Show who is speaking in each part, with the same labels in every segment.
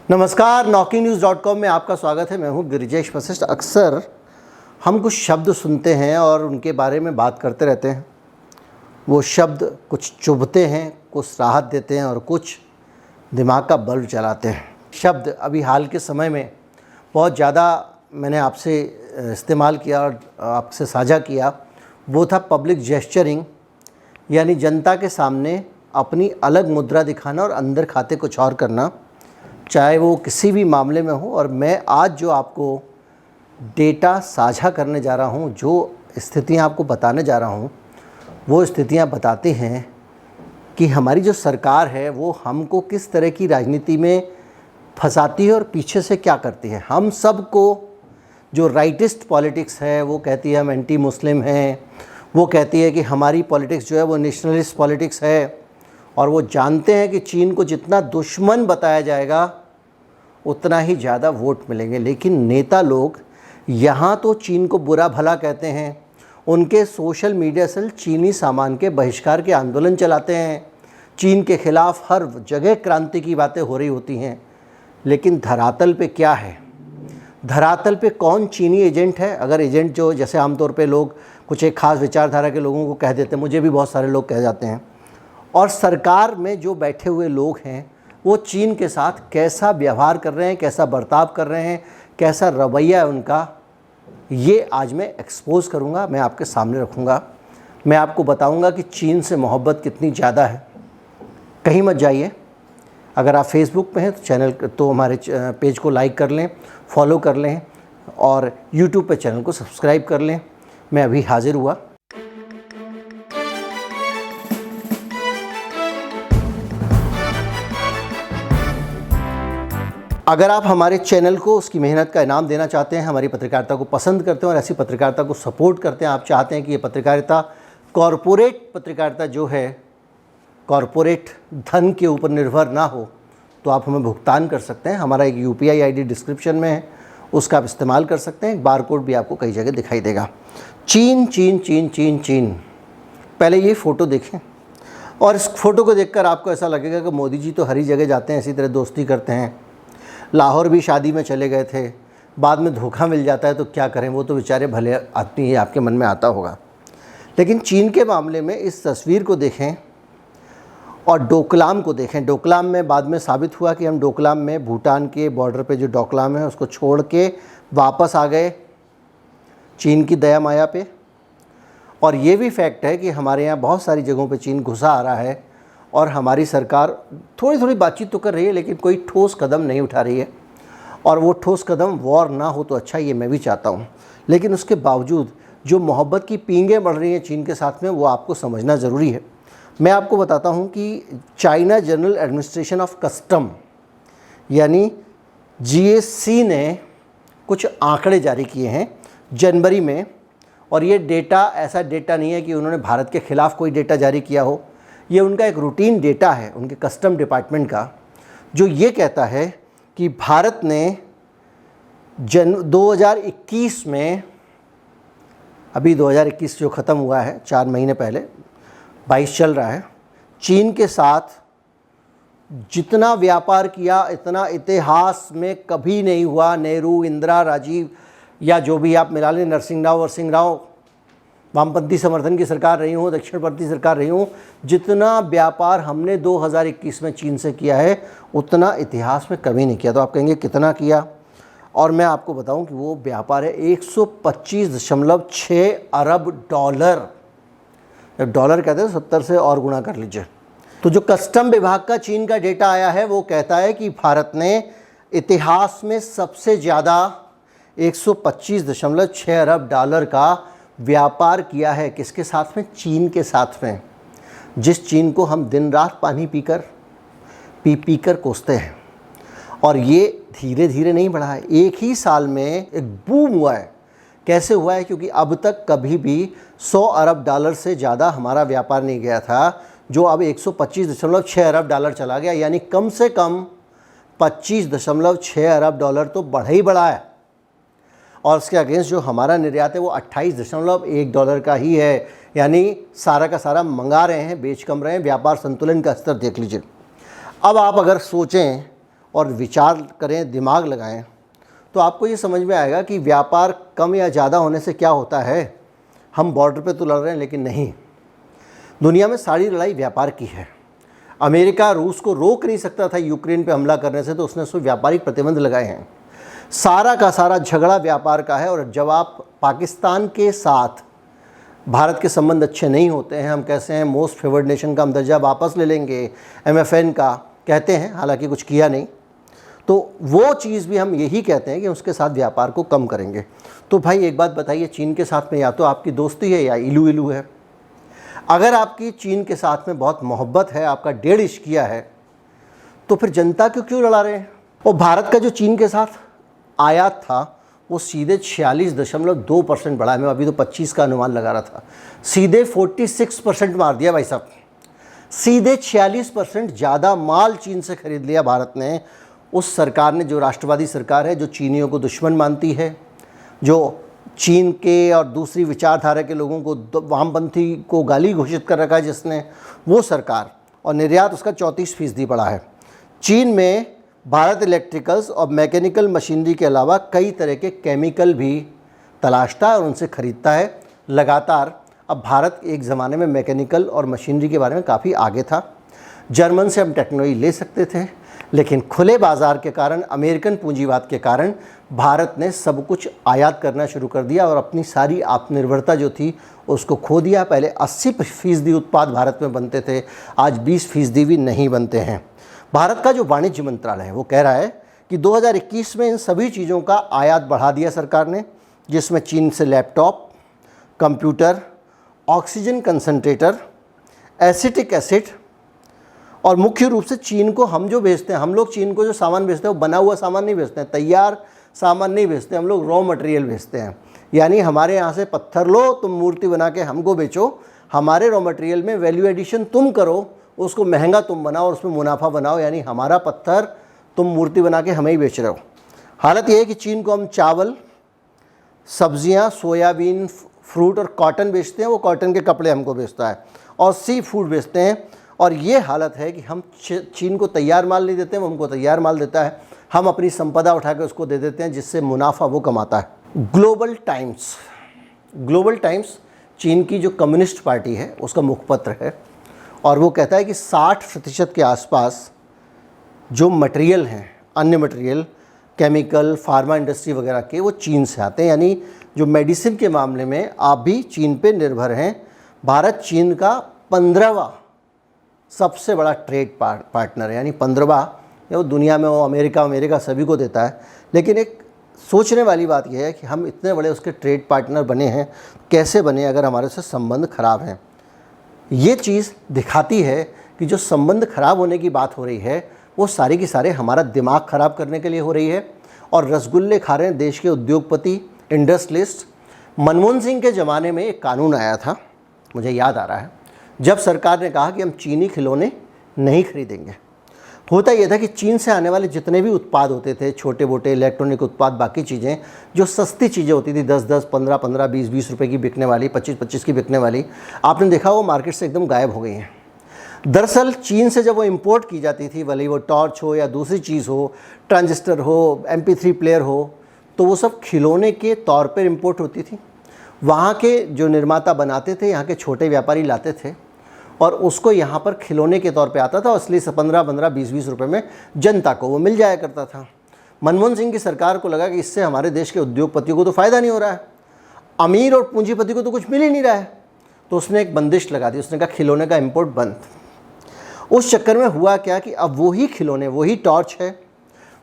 Speaker 1: नमस्कार, NaukiNews.com में आपका स्वागत है। मैं हूं गिरिजेश वशिष्ठ। अक्सर हम कुछ शब्द सुनते हैं और उनके बारे में बात करते रहते हैं। वो शब्द कुछ चुभते हैं, कुछ राहत देते हैं और कुछ दिमाग का बल्ब जलाते हैं। शब्द अभी हाल के समय में बहुत ज़्यादा मैंने आपसे इस्तेमाल किया और आपसे साझा किया, वो था पब्लिक जेस्चरिंग, यानी जनता के सामने अपनी अलग मुद्रा दिखाना और अंदर खाते कुछ और करना, चाहे वो किसी भी मामले में हो। और मैं आज जो आपको डेटा साझा करने जा रहा हूँ, जो स्थितियाँ आपको बताने जा रहा हूँ, वो स्थितियाँ बताती हैं कि हमारी जो सरकार है वो हमको किस तरह की राजनीति में फंसाती है और पीछे से क्या करती है। हम सब को जो राइटिस्ट पॉलिटिक्स है वो कहती है हम एंटी मुस्लिम हैं, वो कहती है कि हमारी पॉलिटिक्स जो है वो नेशनलिस्ट पॉलिटिक्स है, और वो जानते हैं कि चीन को जितना दुश्मन बताया जाएगा उतना ही ज़्यादा वोट मिलेंगे। लेकिन नेता लोग यहाँ तो चीन को बुरा भला कहते हैं, उनके सोशल मीडिया से चीनी सामान के बहिष्कार के आंदोलन चलाते हैं, चीन के ख़िलाफ़ हर जगह क्रांति की बातें हो रही होती हैं। लेकिन धरातल पे क्या है, धरातल पे कौन चीनी एजेंट है? अगर एजेंट जो जैसे आमतौर पे लोग कुछ एक ख़ास विचारधारा के लोगों को कह देते हैं, मुझे भी बहुत सारे लोग कह जाते हैं, और सरकार में जो बैठे हुए लोग हैं वो चीन के साथ कैसा व्यवहार कर रहे हैं, कैसा बर्ताव कर रहे हैं, कैसा रवैया है उनका, ये आज मैं एक्सपोज़ करूँगा, मैं आपके सामने रखूँगा। मैं आपको बताऊँगा कि चीन से मोहब्बत कितनी ज़्यादा है। कहीं मत जाइए। अगर आप फेसबुक पे हैं तो हमारे पेज को लाइक कर लें, फॉलो कर लें, और यूट्यूब पे चैनल को सब्सक्राइब कर लें। मैं अभी हाजिर हुआ। अगर आप हमारे चैनल को उसकी मेहनत का इनाम देना चाहते हैं, हमारी पत्रकारिता को पसंद करते हैं और ऐसी पत्रकारिता को सपोर्ट करते हैं, आप चाहते हैं कि ये पत्रकारिता कॉरपोरेट पत्रकारिता जो है कॉरपोरेट धन के ऊपर निर्भर ना हो, तो आप हमें भुगतान कर सकते हैं। हमारा एक UPI ID डिस्क्रिप्शन में है, उसका आप इस्तेमाल कर सकते हैं। एक बारकोड भी आपको कई जगह दिखाई देगा। चीन चीन चीन चीन चीन। पहले ये फ़ोटो देखें, और इस फ़ोटो को देखकर आपको ऐसा लगेगा कि मोदी जी तो हर ही जगह जाते हैं, इसी तरह दोस्ती करते हैं। लाहौर भी शादी में चले गए थे, बाद में धोखा मिल जाता है तो क्या करें, वो तो बेचारे भले आदमी ही, आपके मन में आता होगा। लेकिन चीन के मामले में इस तस्वीर को देखें और डोकलाम को देखें। डोकलाम में बाद में साबित हुआ कि हम डोकलाम में भूटान के बॉर्डर पे जो डोकलाम है उसको छोड़ के वापस आ गए चीन की दया माया पे। और ये भी फैक्ट है कि हमारे यहाँ बहुत सारी जगहों पे चीन घुसा आ रहा है और हमारी सरकार थोड़ी थोड़ी बातचीत तो कर रही है, लेकिन कोई ठोस कदम नहीं उठा रही है। और वो ठोस कदम वॉर ना हो तो अच्छा, ये मैं भी चाहता हूँ। लेकिन उसके बावजूद जो मोहब्बत की पींगें बढ़ रही हैं चीन के साथ में, वो आपको समझना ज़रूरी है। मैं आपको बताता हूँ कि China general administration of custom यानी GSC ने कुछ आंकड़े जारी किए हैं जनवरी में। और ये डेटा ऐसा डेटा नहीं है कि उन्होंने भारत के ख़िलाफ़ कोई डेटा जारी किया हो, ये उनका एक रूटीन डेटा है उनके कस्टम डिपार्टमेंट का, जो ये कहता है कि भारत ने 2021 में, अभी 2021 जो ख़त्म हुआ है 4 महीने पहले, 22 चल रहा है, चीन के साथ जितना व्यापार किया इतना इतिहास में कभी नहीं हुआ। नेहरू, इंदिरा, राजीव या जो भी आप मिला लें, नरसिंह राव, वामपंथी समर्थन की सरकार रही हो, दक्षिणपंथी सरकार रही हो, जितना व्यापार हमने 2021 में चीन से किया है उतना इतिहास में कभी नहीं किया। तो आप कहेंगे कितना किया, और मैं आपको बताऊं कि वो व्यापार है 125.6 अरब डॉलर। जब डॉलर कहते हैं 70 से और गुणा कर लीजिए। तो जो कस्टम विभाग का चीन का डेटा आया है वो कहता है कि भारत ने इतिहास में सबसे ज़्यादा 125.6 अरब डॉलर का व्यापार किया है। किसके साथ में? चीन के साथ में, जिस चीन को हम दिन रात पानी पी कर कोसते हैं। और ये धीरे धीरे नहीं बढ़ा है, एक ही साल में एक बूम हुआ है। कैसे हुआ है? क्योंकि अब तक कभी भी 100 अरब डॉलर से ज़्यादा हमारा व्यापार नहीं गया था, जो अब 125.6 अरब डॉलर चला गया, यानी कम से कम 25.6 अरब डॉलर तो बढ़ा ही बढ़ा है। और उसके अगेंस्ट जो हमारा निर्यात है वो 28.1 डॉलर का ही है, यानी सारा का सारा मंगा रहे हैं, बेच कम रहे हैं। व्यापार संतुलन का स्तर देख लीजिए। अब आप अगर सोचें और विचार करें, दिमाग लगाएं, तो आपको ये समझ में आएगा कि व्यापार कम या ज़्यादा होने से क्या होता है। हम बॉर्डर पे तो लड़ रहे हैं, लेकिन नहीं, दुनिया में सारी लड़ाई व्यापार की है। अमेरिका रूस को रोक नहीं सकता था यूक्रेन पे हमला करने से, तो उसने उसमें व्यापारिक प्रतिबंध लगाए हैं। सारा का सारा झगड़ा व्यापार का है। और जब आप पाकिस्तान के साथ भारत के संबंध अच्छे नहीं होते हैं, हम कैसे हैं मोस्ट फेवर्ड नेशन का हम दर्जा वापस ले लेंगे, MFN का कहते हैं, हालांकि कुछ किया नहीं, तो वो चीज़ भी हम यही कहते हैं कि उसके साथ व्यापार को कम करेंगे। तो भाई एक बात बताइए, चीन के साथ में या तो आपकी दोस्ती है या इलू इलू है। अगर आपकी चीन के साथ में बहुत मोहब्बत है, आपका 1.5 इश्किया है, तो फिर जनता क्यों लड़ा रहे हैं। और भारत का जो चीन के साथ आयात था वो सीधे 46.2% बढ़ा है। मैं अभी तो 25 का अनुमान लगा रहा था, सीधे 46% मार दिया भाई साहब। सीधे 46% ज़्यादा माल चीन से खरीद लिया भारत ने। उस सरकार ने, जो राष्ट्रवादी सरकार है, जो चीनियों को दुश्मन मानती है, जो चीन के और दूसरी विचारधारा के लोगों को, वामपंथी को गाली घोषित कर रखा है जिसने, वो सरकार, और निर्यात उसका 34% बढ़ा है। चीन में भारत इलेक्ट्रिकल्स और मैकेनिकल मशीनरी के अलावा कई तरह के केमिकल भी तलाशता है और उनसे ख़रीदता है लगातार। अब भारत एक ज़माने में मैकेनिकल और मशीनरी के बारे में काफ़ी आगे था। जर्मन से हम टेक्नोलॉजी ले सकते थे, लेकिन खुले बाज़ार के कारण, अमेरिकन पूंजीवाद के कारण भारत ने सब कुछ आयात करना शुरू कर दिया और अपनी सारी आत्मनिर्भरता जो थी उसको खो दिया। पहले 80% उत्पाद भारत में बनते थे, आज 20% भी नहीं बनते हैं। भारत का जो वाणिज्य मंत्रालय है वो कह रहा है कि 2021 में इन सभी चीज़ों का आयात बढ़ा दिया सरकार ने, जिसमें चीन से laptop, computer, oxygen concentrator, acetic acid, और मुख्य रूप से चीन को हम जो भेजते हैं, हम लोग चीन को जो सामान भेजते हैं वो बना हुआ सामान नहीं भेजते हैं, तैयार सामान नहीं भेजते, हम लोग रॉ मटेरियल भेजते हैं। यानी हमारे यहाँ से पत्थर लो, तुम मूर्ति बना के हमको बेचो, हमारे रॉ मटेरियल में वैल्यू एडिशन तुम करो, उसको महंगा तुम बनाओ और उसमें मुनाफा बनाओ, यानी हमारा पत्थर तुम मूर्ति बना के हमें ही बेच रहे हो। हालत यह है कि चीन को हम चावल, सब्जियां, सोयाबीन, फ्रूट और कॉटन बेचते हैं, वो कॉटन के कपड़े हमको बेचता है, और सी फूड बेचते हैं। और ये हालत है कि हम चीन को तैयार माल नहीं देते हैं, वो हमको तैयार माल देता है, हम अपनी संपदा उठा के उसको दे देते हैं, जिससे मुनाफा वो कमाता है। ग्लोबल टाइम्स चीन की जो कम्युनिस्ट पार्टी है उसका मुखपत्र है, और वो कहता है कि 60% के आसपास जो मटेरियल हैं, अन्य मटेरियल, केमिकल, फार्मा इंडस्ट्री वगैरह के, वो चीन से आते हैं। यानी जो मेडिसिन के मामले में आप भी चीन पे निर्भर हैं। भारत चीन का 15वां सबसे बड़ा ट्रेड पार्टनर है, यानी 15वां, वो दुनिया में, वो अमेरिका सभी को देता है। लेकिन एक सोचने वाली बात यह है कि हम इतने बड़े उसके ट्रेड पार्टनर बने हैं, कैसे बने अगर हमारे से संबंध खराब हैं। ये चीज़ दिखाती है कि जो संबंध खराब होने की बात हो रही है वो सारी की सारे हमारा दिमाग ख़राब करने के लिए हो रही है। और रसगुल्ले खा रहे हैं देश के उद्योगपति, इंडस्ट्रियलिस्ट। मनमोहन सिंह के ज़माने में एक कानून आया था, मुझे याद आ रहा है, जब सरकार ने कहा कि हम चीनी खिलौने नहीं खरीदेंगे। होता यह था कि चीन से आने वाले जितने भी उत्पाद होते थे, छोटे मोटे इलेक्ट्रॉनिक उत्पाद, बाकी चीज़ें जो सस्ती चीज़ें होती थी, 10-10, 15-15, 20-20 रुपए की बिकने वाली, 25-25 की बिकने वाली, आपने देखा वो मार्केट से एकदम गायब हो गई हैं। दरअसल चीन से जब वो इंपोर्ट की जाती थी, भले वो टॉर्च हो या दूसरी चीज़ हो, ट्रांजिस्टर हो, MP3 प्लेयर हो, तो वो सब खिलौने के तौर पर इंपोर्ट होती थी। वहाँ के जो निर्माता बनाते थे, यहाँ के छोटे व्यापारी लाते थे और उसको यहाँ पर खिलौने के तौर पे आता था, इसलिए 15-15, 20-20 रुपए में जनता को वो मिल जाया करता था। मनमोहन सिंह की सरकार को लगा कि इससे हमारे देश के उद्योगपतियों को तो फ़ायदा नहीं हो रहा है, अमीर और पूंजीपति को तो कुछ मिल ही नहीं रहा है, तो उसने एक बंदिश लगा दी। उसने कहा खिलौने का इम्पोर्ट बंद। उस चक्कर में हुआ क्या कि अब वही खिलौने, वही टॉर्च है,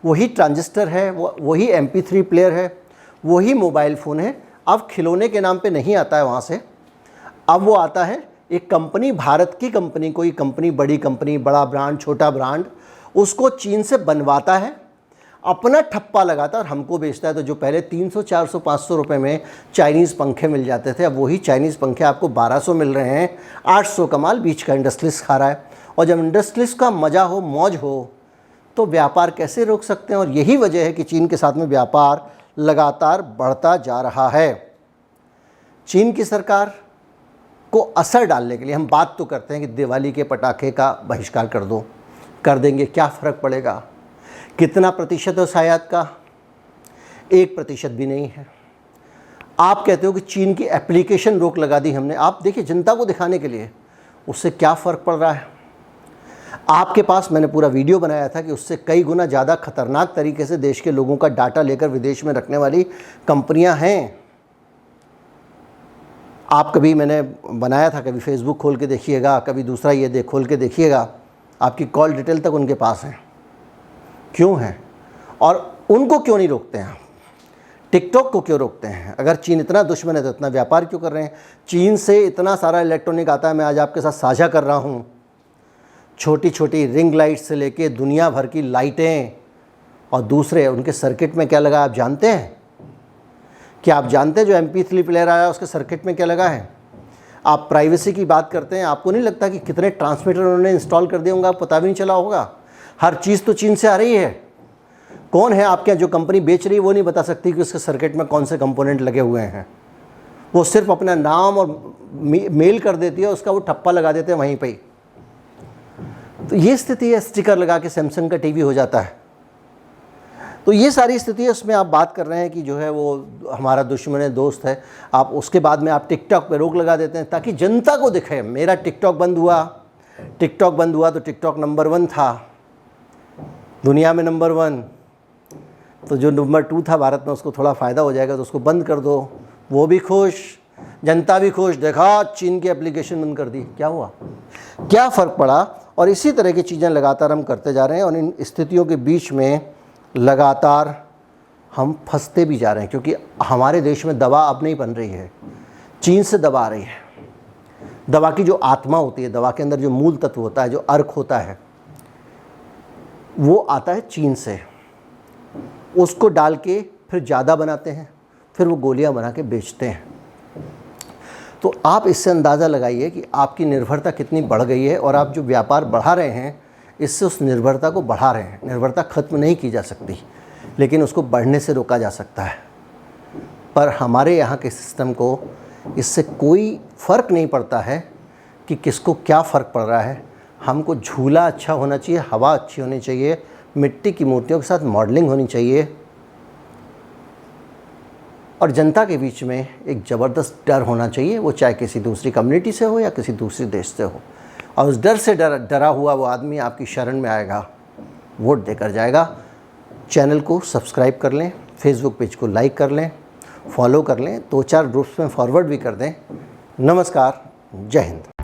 Speaker 1: वही ट्रांजिस्टर है, वही MP3 प्लेयर है, वही मोबाइल फ़ोन है, अब खिलौने के नाम पे नहीं आता है वहाँ से, अब वो आता है एक कंपनी, भारत की कंपनी, कोई कंपनी, बड़ी कंपनी, बड़ा ब्रांड, छोटा ब्रांड, उसको चीन से बनवाता है, अपना ठप्पा लगाता है और हमको बेचता है। तो जो पहले 300, 400, 500 रुपये में चाइनीज़ पंखे मिल जाते थे, अब वही चाइनीज़ पंखे आपको 1200 मिल रहे हैं। 800 का माल बीच का इंडस्ट्रियलिस्ट खा रहा है। और जब इंडस्ट्रियलिस्ट का मज़ा हो, मौज हो, तो व्यापार कैसे रोक सकते हैं। और यही वजह है कि चीन के साथ में व्यापार लगातार बढ़ता जा रहा है। चीन की सरकार को असर डालने के लिए हम बात तो करते हैं कि दिवाली के पटाखे का बहिष्कार कर दो, कर देंगे, क्या फ़र्क पड़ेगा। कितना प्रतिशत है उस आयात का? 1% भी नहीं है। आप कहते हो कि चीन की एप्लीकेशन रोक लगा दी हमने। आप देखिए, जनता को दिखाने के लिए उससे क्या फ़र्क पड़ रहा है। आपके पास मैंने पूरा वीडियो बनाया था कि उससे कई गुना ज़्यादा खतरनाक तरीके से देश के लोगों का डाटा लेकर विदेश में रखने वाली कंपनियां हैं। आप कभी, मैंने बनाया था, कभी फेसबुक खोल के देखिएगा, कभी दूसरा ये खोल के देखिएगा, आपकी कॉल डिटेल तक उनके पास है। क्यों है? और उनको क्यों नहीं रोकते हैं? टिकटॉक को क्यों रोकते हैं? अगर चीन इतना दुश्मन है तो इतना व्यापार क्यों कर रहे हैं? चीन से इतना सारा इलेक्ट्रॉनिक आता है, मैं आज आपके साथ साझा कर रहा हूँ। छोटी छोटी रिंग लाइट से लेके दुनिया भर की लाइटें, और दूसरे उनके सर्किट में क्या लगा आप जानते हैं? क्या आप जानते हैं जो MP3 प्लेयर आया उसके सर्किट में क्या लगा है? आप प्राइवेसी की बात करते हैं, आपको नहीं लगता कि कितने ट्रांसमीटर उन्होंने इंस्टॉल कर दिए होंगे, आपको पता भी नहीं चला होगा। हर चीज़ तो चीन से आ रही है। कौन है आपके यहाँ जो कंपनी बेच रही है वो नहीं बता सकती कि उसके सर्किट में कौन से कंपोनेंट लगे हुए हैं। वो सिर्फ अपना नाम और मेल कर देती है, उसका वो ठप्पा लगा देते हैं वहीं पे ही। तो ये स्थिति है। स्टिकर लगा के सैमसंग का टीवी हो जाता है। तो ये सारी स्थिति है। उसमें आप बात कर रहे हैं कि जो है वो हमारा दुश्मन है, दोस्त है। आप उसके बाद में आप टिकटॉक पे रोक लगा देते हैं ताकि जनता को दिखे मेरा टिकटॉक बंद हुआ। टिकटॉक बंद हुआ तो टिकटॉक नंबर 1 था दुनिया में, नंबर 1। तो जो नंबर 2 था भारत में, उसको थोड़ा फ़ायदा हो जाएगा तो उसको बंद कर दो। वो भी खुश, जनता भी खुश। देखा, चीन की एप्लीकेशन बंद कर दी, क्या हुआ? क्या फ़र्क पड़ा? और इसी तरह की चीज़ें लगातार हम करते जा रहे हैं और इन स्थितियों के बीच में लगातार हम फंसते भी जा रहे हैं, क्योंकि हमारे देश में दवा अब नहीं बन रही है, चीन से दवा आ रही है। दवा की जो आत्मा होती है, दवा के अंदर जो मूल तत्व होता है, जो अर्क होता है, वो आता है चीन से। उसको डाल के फिर ज़्यादा बनाते हैं, फिर वो गोलियां बना के बेचते हैं। तो आप इससे अंदाज़ा लगाइए कि आपकी निर्भरता कितनी बढ़ गई है, और आप जो व्यापार बढ़ा रहे हैं इससे उस निर्भरता को बढ़ा रहे हैं। निर्भरता ख़त्म नहीं की जा सकती, लेकिन उसको बढ़ने से रोका जा सकता है। पर हमारे यहाँ के सिस्टम को इससे कोई फ़र्क नहीं पड़ता है कि किसको क्या फ़र्क पड़ रहा है। हमको झूला अच्छा होना चाहिए, हवा अच्छी होनी चाहिए, मिट्टी की मूर्तियों के साथ मॉडलिंग होनी चाहिए, और जनता के बीच में एक ज़बरदस्त डर होना चाहिए, वो चाहे किसी दूसरी कम्युनिटी से हो या किसी दूसरे देश से हो। और उस डर से डरा हुआ वो आदमी आपकी शरण में आएगा, वोट देकर जाएगा। चैनल को सब्सक्राइब कर लें, फेसबुक पेज को लाइक कर लें, फॉलो कर लें, 2-4 ग्रुप्स में फॉरवर्ड भी कर दें। नमस्कार, जय हिंद।